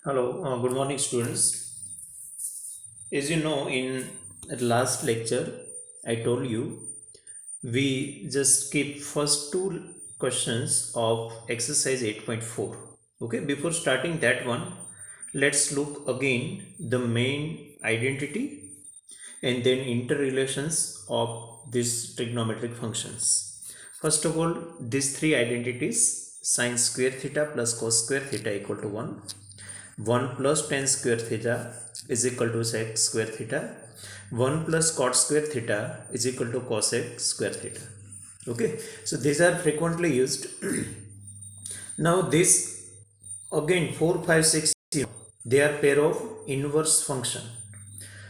Hello, good morning, students. As you know, in the last lecture, I told you we just keep first two questions of exercise 8.4. Okay, before starting that one, let's look again the main identity and then interrelations of these trigonometric functions. First of all, these three identities sine square theta plus cos square theta equal to 1. 1 plus tan square theta is equal to sec square theta. 1 plus cot square theta is equal to cosec square theta. Okay, so these are frequently used. Now this again 4, 5, 6, they are pair of inverse function.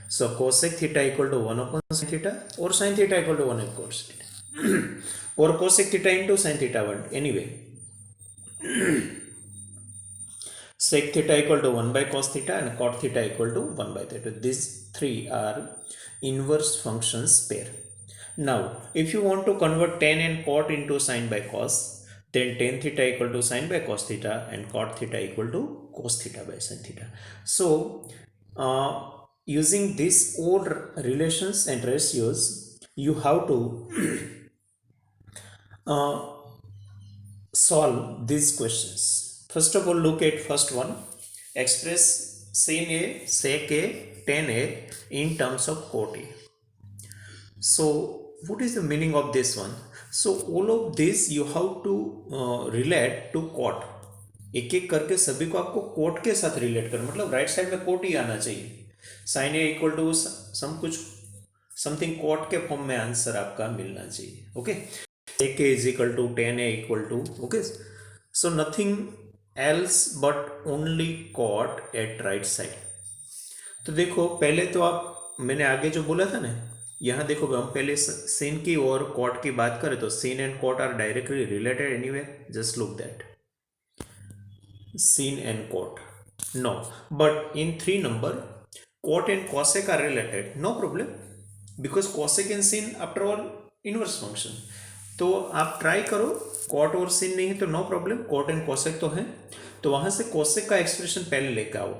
So cosec theta equal to 1 upon sin theta or sin theta equal to 1 upon cos theta or cosec theta into sin theta 1. Anyway, sec theta equal to 1 by cos theta and cot theta equal to 1 by theta. These three are inverse functions pair. Now, if you want to convert tan and cot into sin by cos, then tan theta equal to sin by cos theta and cot theta equal to cos theta by sin theta. So, using these old relations and ratios, you have to uh, solve these questions. First of all, look at first one. Express sin A, sec A, tan A in terms of cot A. So what is the meaning of this one? So all of this you have to relate to cot. एक एक करके सभी को आपको coat के साथ relate कर, मतलब राइट साइड में कोट ही आना चाहिए. Sign A equal to some कुछ समथिंग कोट के फॉर्म में आंसर आपका मिलना चाहिए. Okay, sec a is equal to tan a equal to, okay, so nothing else but only cot at right side. तो देखो पहले तो आप मैंने आगे जो बोला था ना, यहाँ देखो हम पहले sin की और cot की बात करें तो sin and cot are directly related anywhere. Just look that sin and cot, no, but in 3 number cot and cosec are related, no problem, because cosec and sin after all inverse function. तो आप try करो, cot और सिन नहीं है तो no problem, cot and cosec तो है, तो वहां से कोसेक का एक्सप्रेशन पहले लेकर आओ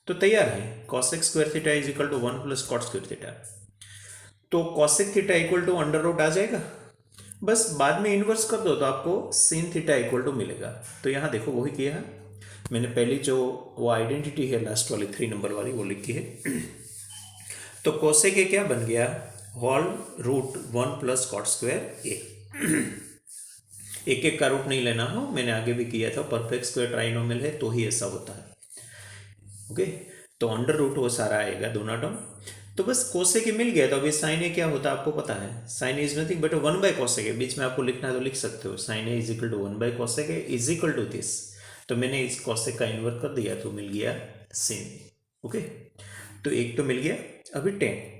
तो तैयार है. Cosec square theta is equal to 1 plus cot square theta, तो cosec theta equal to under root आ जाएगा. बस बाद में इन्वर्स कर दो तो आपको सिन थीटा इक्वल टू मिलेगा. तो यहाँ देखो वही किया है मैंने, पहली जो वो आइडेंटिटी है लास्ट वाली 3 नंबर वाली वो लिखी है. तो कोसेक ए क्या बन गया, whole root 1 plus cot square A. एक एक का रूट नहीं लेना हो, मैंने आगे भी किया था, परफेक्ट स्क्वायर ट्राइनोमियल है तो ही ऐसा होता है. ओके, तो अंडर रूट वो सारा आएगा दोनों टर्म. तो बस कोसेक के मिल गया. तो अभी साइन ए क्या होता है आपको पता है, sine A is nothing but 1 by cosec है. बीच में आपको लिखना है तो लिख सकते हो, sine A is equal to 1 by cosec है इज इक्वल टू दिस. तो मैंने इस कोसेक का इन्वर्ट कर दिया तो मिल गया सिन. ओके, तो एक तो मिल गया. अभी टेन,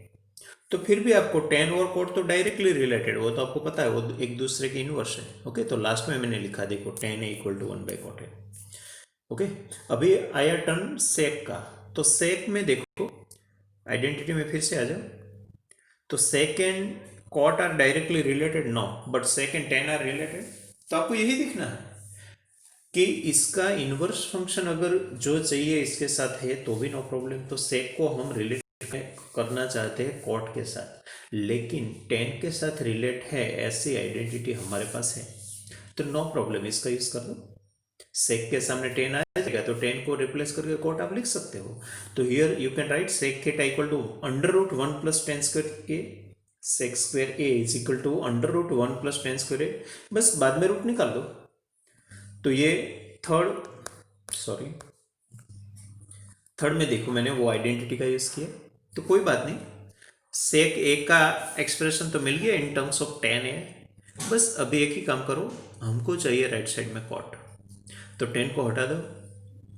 तो फिर भी आपको टेन और कोट तो डायरेक्टली रिलेटेड, वो तो आपको पता है वो एक दूसरे के इनवर्स है. ओके, तो लास्ट में मैंने लिखा देखो tan A equal to 1 by cot है. ओके, अभी आया टर्न सेक का. तो सेक में देखो आइडेंटिटी में फिर से आ जाओ, तो sec and cot are directly related, no, but sec and tan are related. तो आपको यही दिखना है कि इसका इनवर्स फंक्शन अगर जो चाहिए इसके साथ है तो भी नो प्रॉब्लम. तो सेक को हम रिलेट करना चाहते हैं कॉट के साथ, लेकिन टेन के साथ रिलेट है ऐसी आइडेंटिटी हमारे पास है तो नो प्रॉब्लम, इसका यूज कर दो. सेक के सामने टेन आ जाएगा तो टेन को रिप्लेस करके कॉट आप लिख सकते हो. तो here you can write sec theta equal to under root 1 plus tan square A. Sec square A is equal to under root 1 plus tan square A. बस बाद में रूट निकाल दो. तो ये थर्ड में देखो मैंने वो आइडेंटिटी का यूज किया, तो कोई बात नहीं. सेक ए का एक्सप्रेशन तो मिल गया इन टर्म्स ऑफ टेन ए. बस अभी एक ही काम करो, हमको चाहिए राइट साइड में कॉट, तो टेन को हटा दो.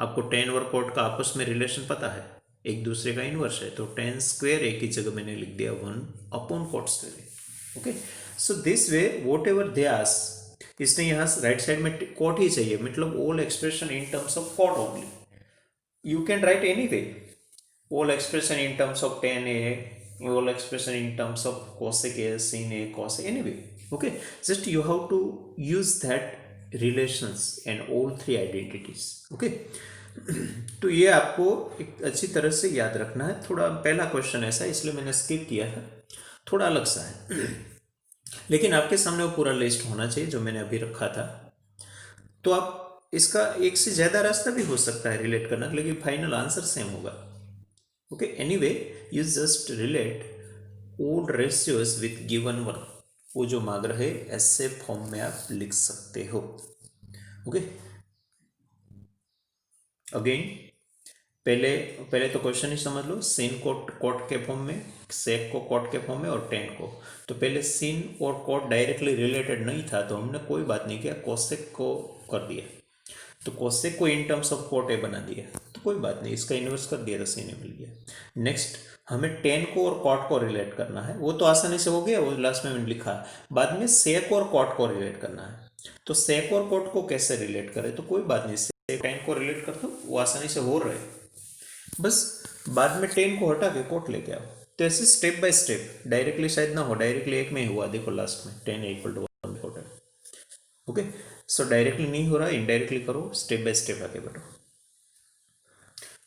आपको टेन और कॉट का आपस में रिलेशन पता है, एक दूसरे का इनवर्स है. तो टेन स्क्वायर ए की जगह मैंने लिख दिया 1 upon cot square A. Okay, so this way whatever they ask, इसने यहाँ राइट साइड में कॉट ही चाहिए, मतलब all expression in terms of cot only. You can write anyway, all expression in terms of tan a, all expression in terms of cosec a, sin a, cos a, anyway. Okay, just you have to use that relations and all three identities. Okay, तो ये आपको एक अच्छी तरह से याद रखना है। थोड़ा पहला क्वेश्चन ऐसा है इसलिए मैंने स्किप किया था, थोड़ा अलग सा है। लेकिन आपके सामने वो पूरा लिस्ट होना चाहिए जो मैंने अभी रखा था। तो आप इसका एक से ज़्यादा रास्ता भी हो सकता है रिलेट करना, लेकिन फाइनल आंसर सेम होगा। Okay, anyway you just relate old ratios with given one. वो जो मांग रहे ऐसे फॉर्म में आप लिख सकते हो। ओके, अगेन पहले पहले तो क्वेश्चन ही समझ लो। सीन को कॉट के फॉर्म में, सेक को कॉट के फॉर्म में और टेन को। तो पहले सीन और कॉट डायरेक्टली रिलेटेड नहीं था तो हमने कोई बात नहीं किया, कोसेक को कर दिया। तो कोसेक को in terms of cot A बना दिया, तो कोई बात नहीं, इसका इन्वर्स कर दिया तो सीन ए मिल गया। नेक्स्ट हमें टेन को और कॉट को रिलेट करना है, वो तो आसानी से हो गया, वो लास्ट में मैंने लिखा। बाद में सेक और कॉट को रिलेट करना है। तो सेक और कॉट को कैसे रिलेट करें, तो कोई बात नहीं, सेक टेन को रिलेट करता हूँ, वो आसानी से हो रहे, बस बाद में टेन को हटा के कोट लेके आओ। तो ऐसे स्टेप बाय स्टेप, डायरेक्टली शायद ना हो, डायरेक्टली एक में ही हुआ, देखो लास्ट में tan equal to one cot है। ओके, सो डायरेक्टली नहीं हो रहा, इनडायरेक्टली करो, स्टेप बाय स्टेप आगे बढ़ो।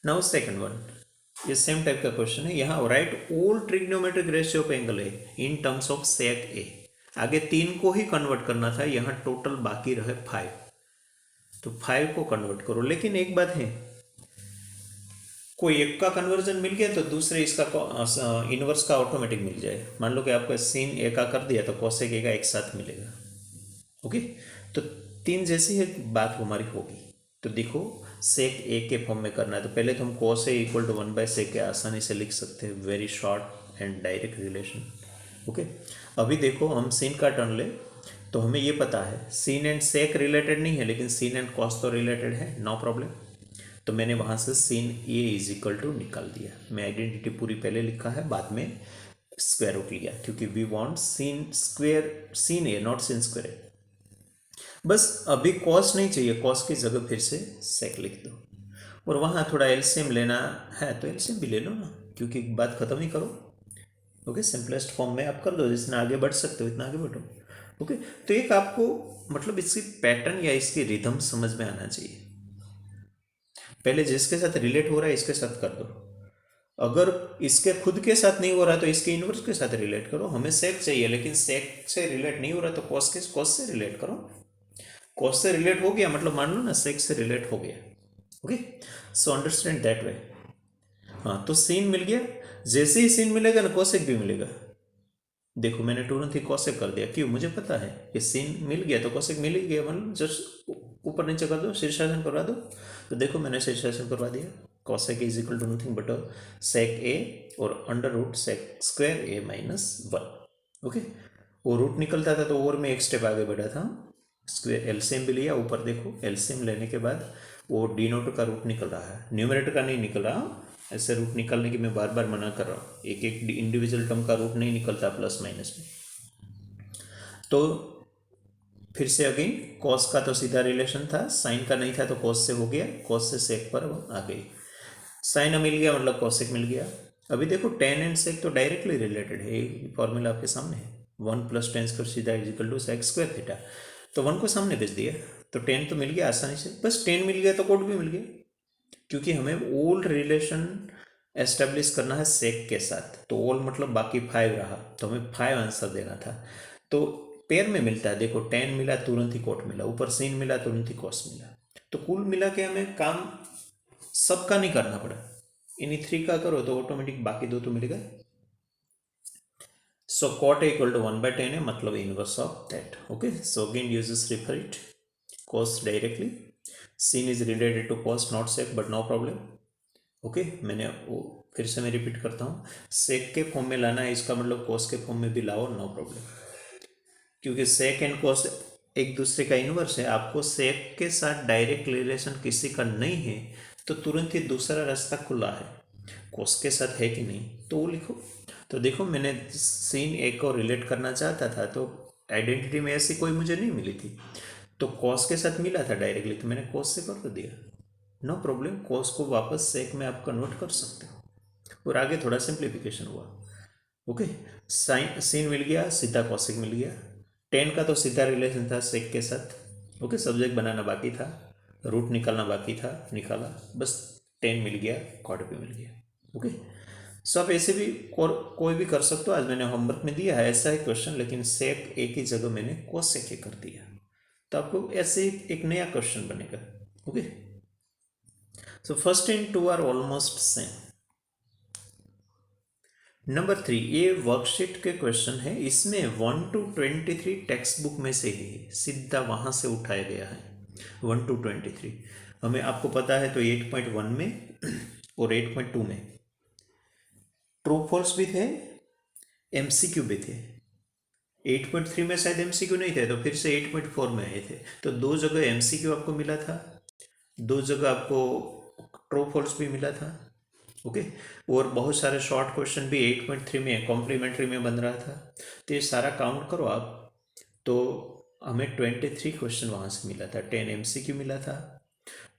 नाउ सेकंड वन, ये सेम टाइप का क्वेश्चन है। यहाँ write all trigonometric ratio of angle A in terms of sec A. आगे तीन को ही कन्वर्ट करना था, यहाँ टोटल बाकी रहे फाइव, तो फाइव को कन्वर्ट करो। लेकिन एक बात है, कोई एक का कन्वर्जन मिल गया तो दूसरे इसका इनवर्स का ऑटोमेटिक मिल जाए। मान लो कि आपका सीन ए का कर दिया तो कॉसेक ए का एक साथ मिलेगा। ओके, तो तीन जैसी है बात हमारी होगी। तो देखो सेक ए के फॉर्म में करना है तो पहले तो हम cos A equal to one by sec A आसानी से लिख सकते हैं, very short and direct relation. Okay, अभी देखो हम सीन का टर्न ले तो हमें ये पता है सीन एंड सेक रिलेटेड नहीं है, लेकिन सीन एंड कॉस तो रिलेटेड है, नो प्रॉब्लम। तो मैंने वहाँ से sine A is equal to निकाल दिया। मैं आइडेंटिटी पूरी पहले लिखा है, बाद में स्क्वायर रूट लिया, क्योंकि we want sin square, sin A not sin square A. बस अभी कॉस नहीं चाहिए, कॉस की जगह फिर से सेक लिख दो। और वहाँ थोड़ा एलसीएम लेना है तो एलसीएम भी ले लो ना, क्योंकि बात खत्म ही करो। ओके, सिंपलेस्ट फॉर्म में आप कर दो, जितना आगे बढ़ सकते हो इतना आगे बढ़ो। ओके, तो एक आपको मतलब इसकी पैटर्न या इसकी रिदम समझ में आना चाहिए। पहले जिसके साथ रिलेट हो रहा है इसके साथ कर दो, अगर इसके खुद के साथ नहीं हो रहा तो इसके इनवर्स के साथ रिलेट करो। हमें सेक चाहिए लेकिन सेक से रिलेट नहीं हो रहा तो कॉस से रिलेट करो। कॉस से रिलेट हो गया मतलब मान लो ना सेक से रिलेट हो गया। Okay, so understand that way. हाँ, तो सीन मिल गया, जैसे ही सीन मिलेगा ना कॉसेक भी मिलेगा। देखो मैंने तुरंत ही कॉसेक कर दिया, क्यों, मुझे पता है कि सीन मिल गया तो कॉसेक मिल ही गया, मतलब जस्ट ऊपर नीचे कर दो, शीर्षासन करवा दो। तो देखो मैंने शीर्षासन करवा दिया, cosec is equal to nothing but sec A और under root sec square A minus one. Okay, वो रूट निकलता था तो और मैं एक स्टेप आगे बढ़ा था, स्क्वायर एलसीएम भी लिया। ऊपर देखो एलसीएम लेने के बाद वो डिनोटर का रूट निकल रहा है, न्यूमरेटर का नहीं निकल रहा। ऐसे रूट निकलने की मैं बार बार मना कर रहा हूँ, एक एक इंडिविजुअल टर्म का रूट नहीं निकलता प्लस माइनस में। तो फिर से अगेन कॉस का तो सीधा रिलेशन था, साइन का नहीं था तो कॉस से हो गया, कॉस से सेक पर आ गई, साइन मिल गया मतलब कॉसेक मिल गया। अभी देखो टेन एंड सेक तो डायरेक्टली रिलेटेड है, फॉर्मूला आपके सामने है, वन प्लस टेन स्क्वायर सीधा is equal to sec square theta. तो वन को सामने भेज दिया तो टेन तो मिल गया आसानी से, बस टेन मिल गया तो कोड भी मिल गया, क्योंकि हमें ओल्ड रिलेशन एस्टेब्लिश करना है सेक के साथ। तो ओल मतलब बाकी फाइव रहा, तो हमें फाइव आंसर देना था। तो पेयर में मिलता है, देखो टेन मिला तुरंत ही कोट मिला, ऊपर सीन मिला तुरंत ही कॉस मिला। तो कुल मिला के हमें काम सबका नहीं करना पड़ा, इन्हीं थ्री का करो तो ऑटोमेटिक बाकी दो तो मिलेगा। So cot equal to one by tan है, मतलब inverse of that. Okay, so again uses refer it, cos directly, sin is related to cos not sec but no problem. Okay, मैंने वो फिर से मैं रिपीट करता हूँ, सेक के फॉर्म में लाना है इसका मतलब कॉस के फॉर्म में भी लाओ, नो प्रॉब्लम, क्योंकि सेक एंड कॉस एक दूसरे का इन्वर्स है। आपको सेक के साथ डायरेक्ट रिलेशन किसी का नहीं है तो तुरंत ही दूसरा रास्ता खुला है, कॉस के साथ है कि नहीं तो वो लिखो। तो देखो मैंने सीन ए को रिलेट करना चाहता था तो आइडेंटिटी में ऐसी कोई मुझे नहीं मिली थी, तो कॉस के साथ मिला था डायरेक्टली तो मैंने कॉस से कर दिया, नो प्रॉब्लम। कॉस को वापस सेक में आप कन्वर्ट कर सकते हो और आगे थोड़ा सिंप्लीफिकेशन हुआ। ओके, साइन सीन मिल गया, सीधा कॉसेक मिल गया, टेन का तो सीधा रिलेशन था सेक के साथ। ओके, सब्जेक्ट बनाना बाकी था, रूट निकालना बाकी था, निकाला, बस 10 मिल गया, क्वाड भी मिल गया। ओके, सो आप ऐसे भी कोई भी कर सकते हो। आज मैंने होमवर्क में दिया है ऐसा है क्वेश्चन, लेकिन सेक ए की जगह मैंने कोसेक ए कर दिया, तो आपको ऐसे एक नया क्वेश्चन बनेगा। Okay, so first and two are almost same. Number 3, ये वर्कशीट के क्वेश्चन है, इसमें 1 to 23 टेक्स्ट बुक में से ही सीधा वहां से उठाया गया है। 1 to 23 हमें आपको पता है, तो 8.1 में और 8.2 में ट्रू फॉल्स भी थे, एमसीक्यू भी थे। 8.3 में शायद एमसीक्यू नहीं थे, तो फिर से 8.4 में आए थे, तो 2 जगह एमसीक्यू आपको मिला था, 2 जगह आपको ट्रू फॉल्स भी मिला था। ओके, और बहुत सारे शॉर्ट क्वेश्चन भी 8.3 में कॉम्प्लीमेंट्री में बन रहा था। तो ये सारा काउंट करो आप, तो हमें 23 क्वेश्चन वहाँ से मिला था। 10 एमसीक्यू मिला था,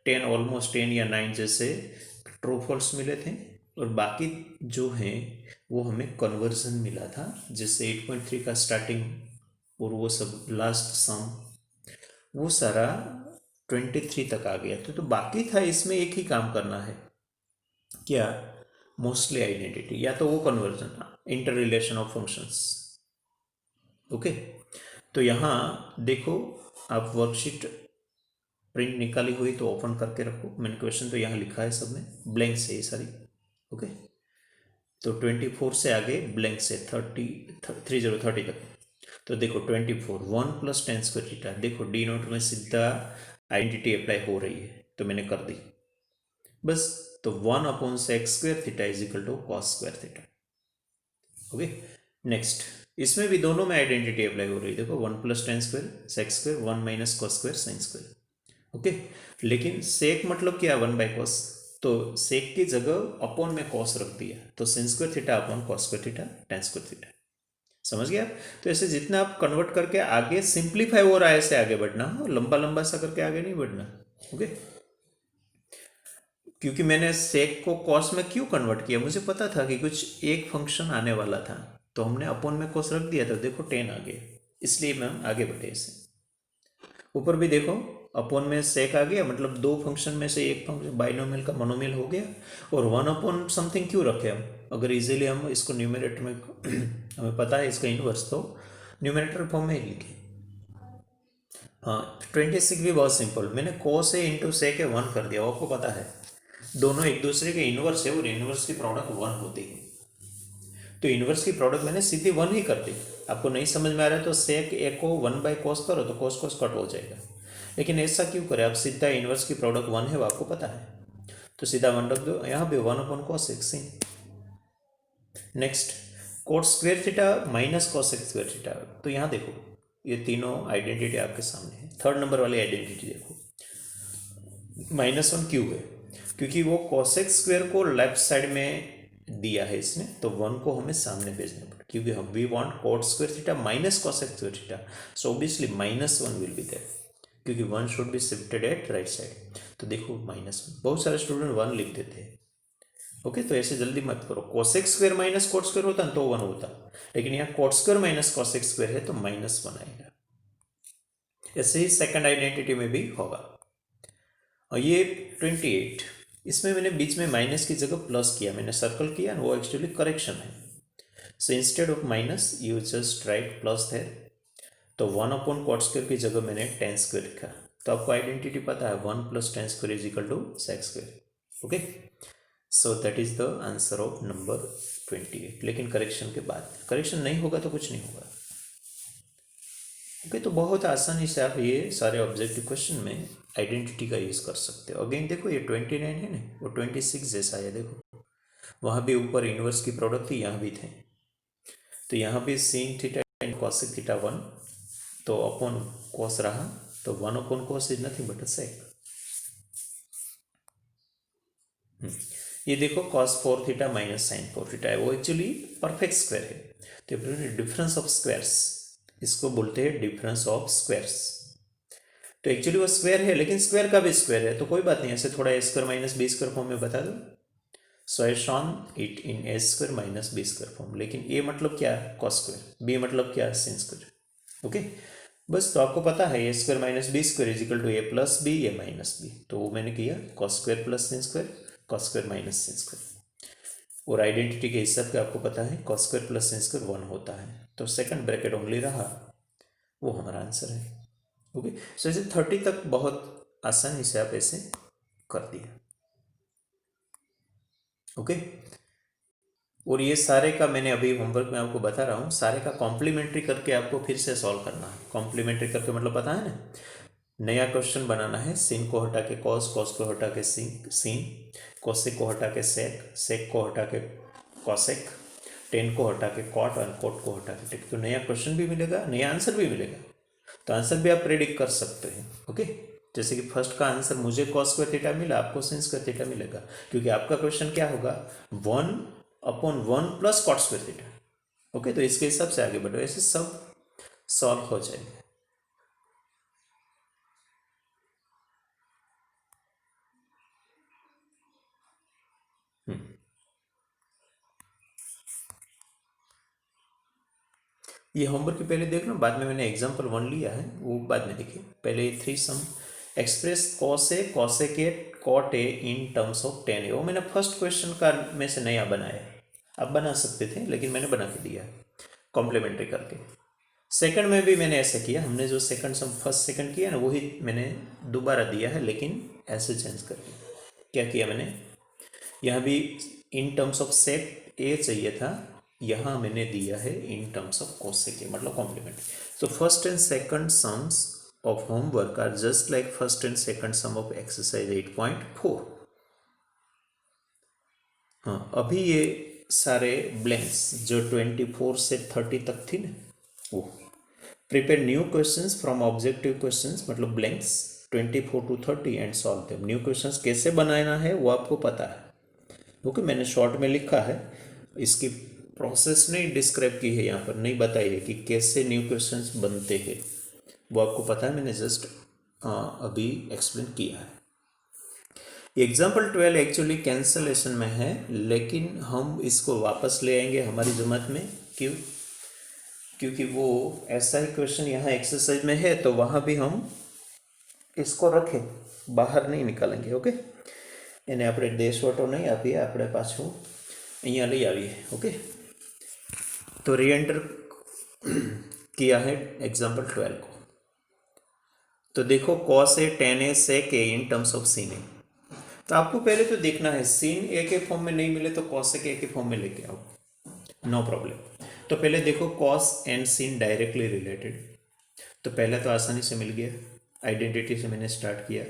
10 ऑलमोस्ट 10 या 9 जैसे ट्रू फॉल्स मिले थे, और बाकी जो हैं वो हमें कन्वर्जन मिला था, जिससे 8.3 का स्टार्टिंग और वो सब लास्ट सम वो सारा 23 तक आ गया। तो बाकी था इसमें एक ही काम करना है, क्या? मोस्टली आइडेंटिटी या तो वो conversion, inter relation of functions. Okay, तो यहाँ देखो, आप वर्कशीट प्रिंट निकाली हुई तो ओपन करके रखो। मैंने क्वेश्चन तो यहाँ लिखा है, सब में ब्लैंक से ये सारी। ओके, तो 24 से आगे ब्लैंक से 30 तक। तो देखो 24 1 + tan² थीटा, देखो डी नोट में सीधा आइडेंटिटी अप्लाई हो रही है, तो मैंने कर दी बस। तो 1/sec² theta = cos² theta. Okay, next, इसमें भी दोनों में आइडेंटिटी अप्लाई हो रही है। देखो 1 + tan² sec², 1 - cos² sin²। Okay, लेकिन सेक मतलब क्या? 1/cos, तो सेक की जगह अपॉन में कॉस रख दिया, तो sin² theta upon cos² theta tan² theta. समझ गया? तो ऐसे जितना आप कन्वर्ट करके आगे सिंप्लीफाई हो रहा है, ऐसे आगे बढ़ना, लंबा लंबा सा करके आगे नहीं बढ़ना। ओके, क्योंकि मैंने सेक को कॉस में क्यों कन्वर्ट किया, मुझे पता था कि कुछ एक फंक्शन आने वाला था, तो हमने अपॉन में कॉस रख दिया, तो देखो 10 आ गया, इसलिए मैं आगे बढ़े इसे। ऊपर भी देखो, अपॉन में सेक आ गया, मतलब दो फंक्शन में से एक फंक्शन बाइनोमियल का मोनोमियल हो गया। और 1 अपॉन समथिंग क्यों रखे हम, अगर इजीली हम इसको न्यूमरेटर में हमें पता है इसका इनवर्स, तो न्यूमरेटर फॉर्म में ही लिखे। हाँ, 26 भी बहुत सिंपल, मैंने कोस ए इंटू सेक ए 1 कर दिया, आपको पता है दोनों एक दूसरे के इनवर्स है, और इनवर्स की प्रोडक्ट 1 होती है, तो इनवर्स की प्रोडक्ट मैंने सीधी 1 ही कर दी। आपको नहीं समझ में आ रहा है तो सेक ए को 1/cos करो, तो cos cos कट हो जाएगा। लेकिन ऐसा क्यों करें, आप सीधा इनवर्स की प्रोडक्ट 1 है, वो आपको पता है, तो सीधा 1 रख दो, यहाँ पे 1/cos x। Next, cot² theta - cos x² theta, तो यहाँ देखो ये तीनों आइडेंटिटी आपके सामने है। थर्ड नंबर वाली आइडेंटिटी देखो, -1 क्यों है, क्योंकि वो cos x² को लेफ्ट साइड में दिया है इसने, तो 1 को हमें सामने भेजना पड़ेगा, क्योंकि हम we want cot² theta - cos x² theta, so obviously -1 will be there, क्योंकि 1 should be shifted at right side. तो देखो -1, बहुत सारे स्टूडेंट 1 लिख देते हैं। ओके, तो ऐसे जल्दी मत करो, cos x² - cot² होता तो 1 होता, लेकिन यहाँ cot² - cos x² है, तो -1 आएगा। ऐसे ही सेकंड आइडेंटिटी में भी होगा। और ये 28, इसमें मैंने बीच में माइनस की जगह प्लस किया, मैंने सर्कल किया, वो एक्चुअली करेक्शन है। So instead of minus you just write plus there, तो 1/cot² की जगह मैंने tan² लिखा, तो आपको आइडेंटिटी पता है 1 + tan² = sec²। Okay, so that is the answer of number 28, लेकिन करेक्शन के बाद, करेक्शन नहीं होगा तो कुछ नहीं होगा। ओके, तो बहुत आसानी से आप ये सारे ऑब्जेक्टिव क्वेश्चन में आइडेंटिटी का यूज़ कर सकते हो। अगेन देखो, ये 29 है ना, वो 26 जैसा है, देखो वहाँ भी ऊपर इनवर्स की प्रोडक्ट थी, यहाँ भी थे, तो यहाँ भी sin theta and cosec theta 1, तो अपॉन cos रहा, तो 1/cos is nothing but sec। ये देखो cos 4 थीटा - sin 4 थीटा है, वो एक्चुअली परफेक्ट स्क्वायर है, तो डिफरेंस ऑफ स्क्वायर्स, इसको बोलते हैं डिफरेंस ऑफ स्क्वायर्स। तो एक्चुअली वो स्क्वायर है, लेकिन स्क्वायर का भी स्क्वायर है, तो कोई बात नहीं, ऐसे थोड़ा a² - b² फॉर्म में बता दो। So I shown it in a² - b² form, लेकिन a मतलब क्या? cos², b मतलब क्या? sin²। ओके, बस, तो आपको पता है A square minus B square equal to A plus B A minus B, तो वो मैंने किया cos square plus sin square cos square minus sin square. और आइडेंटिटी के हिसाब से आपको पता है cos square plus sin square 1 होता है, तो सेकंड ब्रैकेट ओनली रहा, वो हमारा आंसर है। ओके, सो ऐसे 30 तक बहुत आसानी से आप ऐसे कर दिया। ओके, और ये सारे का मैंने अभी होमवर्क में आपको बता रहा हूँ, सारे का कॉम्प्लीमेंट्री करके आपको फिर से सॉल्व करना है। कॉम्प्लीमेंट्री करके मतलब पता है ना, नया क्वेश्चन बनाना है, sin को हटा के cos, cos को हटा के sin, cosec को हटा के sec, sec को हटा के cosec, tan को हटा के cot और cot को हटा के tec। तो नया क्वेश्चन भी मिलेगा, नया आंसर भी मिलेगा, तो आंसर भी आप प्रेडिक्ट कर सकते हैं। ओके, जैसे कि फर्स्ट का आंसर मुझे cos स्क्वायर थीटा मिला, आपको sin स्क्वायर थीटा मिलेगा, क्योंकि आपका क्वेश्चन क्या होगा 1/1 plus cot square theta. Okay, तो इसके हिसाब से आगे बढ़ो, ऐसे सब सॉल्व हो जाएगा। ये होमवर्क के पहले देख लो, बाद में मैंने एग्जाम्पल 1 लिया है, वो बाद में देखिए। पहले 3 sum express cos A cosecant cot A in terms of tan A, वो मैंने फर्स्ट क्वेश्चन का में से नया बनाया, आप बना सकते थे लेकिन मैंने बना के दिया कॉम्प्लीमेंट्री करके। सेकंड में भी मैंने ऐसा किया, हमने जो सेकंड सम फर्स्ट सेकंड किया ना, वही मैंने दोबारा दिया है, लेकिन ऐसे चेंज करके। क्या किया मैंने, यहाँ भी इन टर्म्स ऑफ सेक ए चाहिए था, यहाँ मैंने दिया है in terms of cosec A, मतलब कॉम्प्लीमेंट। तो first and second sums of homework are just like first and second sum of exercise 8.4। हाँ, अभी ये सारे ब्लैंक्स जो 24 से 30 तक थी ना, वो prepare new questions from objective questions, मतलब blanks 24 to 30 and solve them. New questions कैसे बनाना है वो आपको पता है, ओके, मैंने शॉर्ट में लिखा है, इसकी प्रोसेस नहीं डिस्क्राइब की है, यहाँ पर नहीं बताई है कि कैसे न्यू क्वेश्चंस बनते हैं, वो आपको पता है, मैंने जस्ट अभी एक्सप्लेन किया है। एग्जाम्पल 12 एक्चुअली कैंसलेशन में है, लेकिन हम इसको वापस ले आएंगे हमारी जमात में। क्यों, क्योंकि वो ऐसा ही क्वेश्चन यहाँ एक्सरसाइज में है, तो वहाँ भी हम इसको रखें, बाहर नहीं निकालेंगे। ओके, એને આપણે દેશવટો નહીં આપીએ, આપણે પાછું અહીંયા લઈ આવીએ। ओके, तो रीएंटर किया है एग्जाम्पल 12 को, तो देखो cos A tan A sec A in terms of sin A. तो आपको पहले तो देखना है सीन ए के फॉर्म में नहीं मिले तो कॉसेक ए के फॉर्म में लेके आओ, नो प्रॉब्लम। तो पहले देखो cos and sine directly related, तो पहले तो आसानी से मिल गया, आइडेंटिटी से मैंने स्टार्ट किया,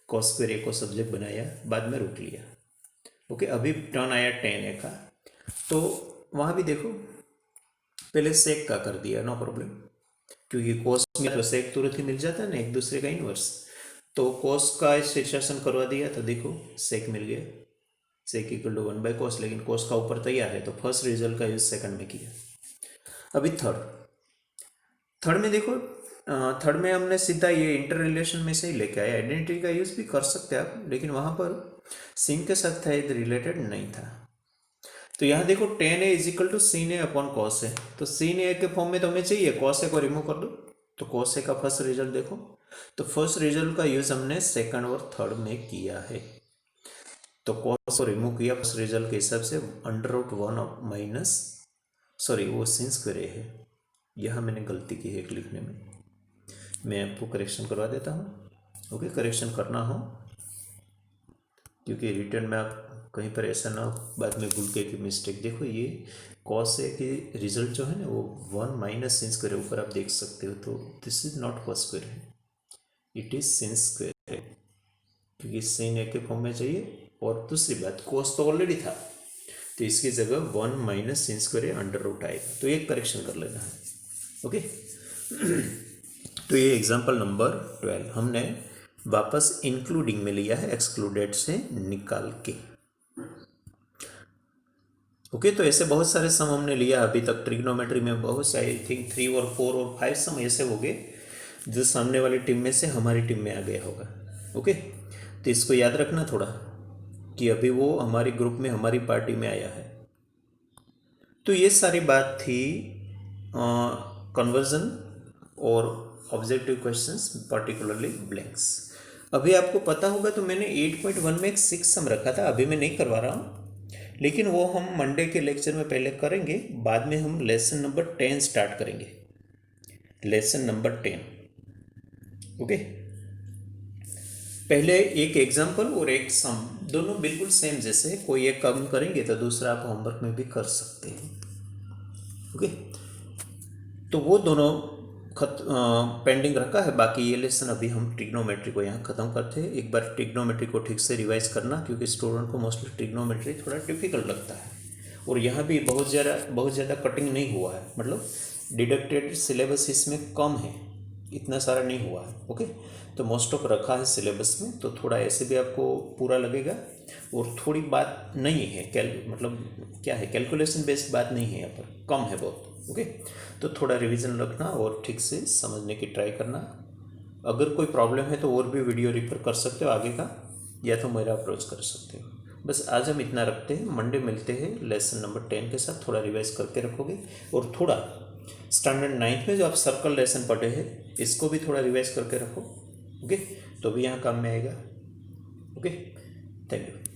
कॉस स्क्वायर ए को सब्जेक्ट बनाया, बाद में रूट लिया। ओके, अभी टर्न आया टेन ए का, तो वहाँ भी देखो पहले सेक का कर दिया, नो प्रॉब्लम, क्योंकि कोस में तो सेक तुरंत ही मिल जाता है ना, एक दूसरे का इनवर्स, तो कोस का शीर्षासन करवा दिया, तो देखो सेक मिल गया, सेक इक्वल टू 1/cos, लेकिन कोस का ऊपर तैयार है, तो फर्स्ट रिजल्ट का यूज सेकंड में किया। अभी थर्ड में देखो, थर्ड में हमने सीधा ये इंटर रिलेशन में से ही लेके आए, आइडेंटिटी का यूज भी कर सकते हैं आप, लेकिन वहाँ पर sin के साथ था रिलेटेड नहीं था। तो यहाँ देखो tan A is equal to sin A upon cos A, तो sin ए के फॉर्म में तो हमें चाहिए, cos ए को रिमूव कर दो, तो cos ए का फर्स्ट रिजल्ट देखो, तो फर्स्ट रिजल्ट का यूज हमने सेकंड और थर्ड में किया है, तो cos को रिमूव किया फर्स्ट रिजल्ट के हिसाब से, √1 माइनस, सॉरी वो sin स्क्वायर ए है, यहाँ मैंने गलती की है एक लिखने में, मैं आपको करेक्शन करवा देता हूँ। ओके, करेक्शन करना हो, क्योंकि रिटर्न में आप कहीं पर ऐसा ना बाद में भूल के कि मिस्टेक, देखो ये कॉस ए की रिजल्ट जो है ना वो 1 माइनस sin स्क्वायर, ऊपर आप देख सकते हो, तो this is not cos square है, इट इज sin स्क्वायर है, क्योंकि sin ए के फॉर्म में चाहिए, और दूसरी बात cos तो ऑलरेडी था, तो इसकी जगह 1 माइनस sin स्क्वायर √ आएगा, तो ये करेक्शन कर लेना है। ओके, तो ये एग्जाम्पल नंबर 12 हमने वापस इंक्लूडिंग में लिया है, एक्सक्लूडेड से निकाल के। ओके, तो ऐसे बहुत सारे सम हमने लिया अभी तक ट्रिग्नोमेट्री में, बहुत सारे, आई थिंक 3 और 4 और 5 सम ऐसे हो गए जो सामने वाली टीम में से हमारी टीम में आ गया होगा। ओके, तो इसको याद रखना थोड़ा कि अभी वो हमारे ग्रुप में हमारी पार्टी में आया है। तो ये सारी बात थी कन्वर्जन और ऑब्जेक्टिव क्वेश्चंस पर्टिकुलरली ब्लैंक्स। अभी आपको पता होगा तो मैंने 8.1 में एक 6 सम रखा था, अभी मैं नहीं करवा रहा हूँ, लेकिन वो हम मंडे के लेक्चर में पहले करेंगे, बाद में हम लेसन नंबर 10 स्टार्ट करेंगे, लेसन नंबर 10। ओके, पहले एक एग्जाम्पल और एक सम, दोनों बिल्कुल सेम, जैसे कोई एक कम करेंगे तो दूसरा आप होमवर्क में भी कर सकते हैं। ओके, तो वो दोनों पेंडिंग रखा है। बाकी ये लेसन अभी हम ट्रिग्नोमेट्री को यहाँ ख़त्म करते हैं। एक बार ट्रिग्नोमेट्री को ठीक से रिवाइज करना, क्योंकि स्टूडेंट को मोस्टली ट्रिग्नोमेट्री थोड़ा डिफिकल्ट लगता है, और यहाँ भी बहुत ज़्यादा कटिंग नहीं हुआ है, मतलब डिडक्टेड सिलेबस इसमें कम है, इतना सारा नहीं हुआ है। ओके, तो मोस्ट ऑफ रखा है सिलेबस में, तो थोड़ा ऐसे भी आपको पूरा लगेगा, और थोड़ी बात नहीं है मतलब क्या है, कैलकुलेशन बेस्ड बात नहीं है, यहाँ पर कम है बहुत। ओके, तो थोड़ा रिवीजन रखना और ठीक से समझने की ट्राई करना। अगर कोई प्रॉब्लम है तो और भी वीडियो रेफर कर सकते हो आगे का, या तो मेरा अप्रोच कर सकते हो। बस आज हम इतना रखते हैं, मंडे मिलते हैं लेसन नंबर 10 के साथ। थोड़ा रिवाइज करके रखोगे, और थोड़ा स्टैंडर्ड 9th में जो आप सर्कल लेसन पढ़े हैं इसको भी थोड़ा रिवाइज करके रखो। ओके, तो भी यहाँ काम में आएगा। Okay, thank you.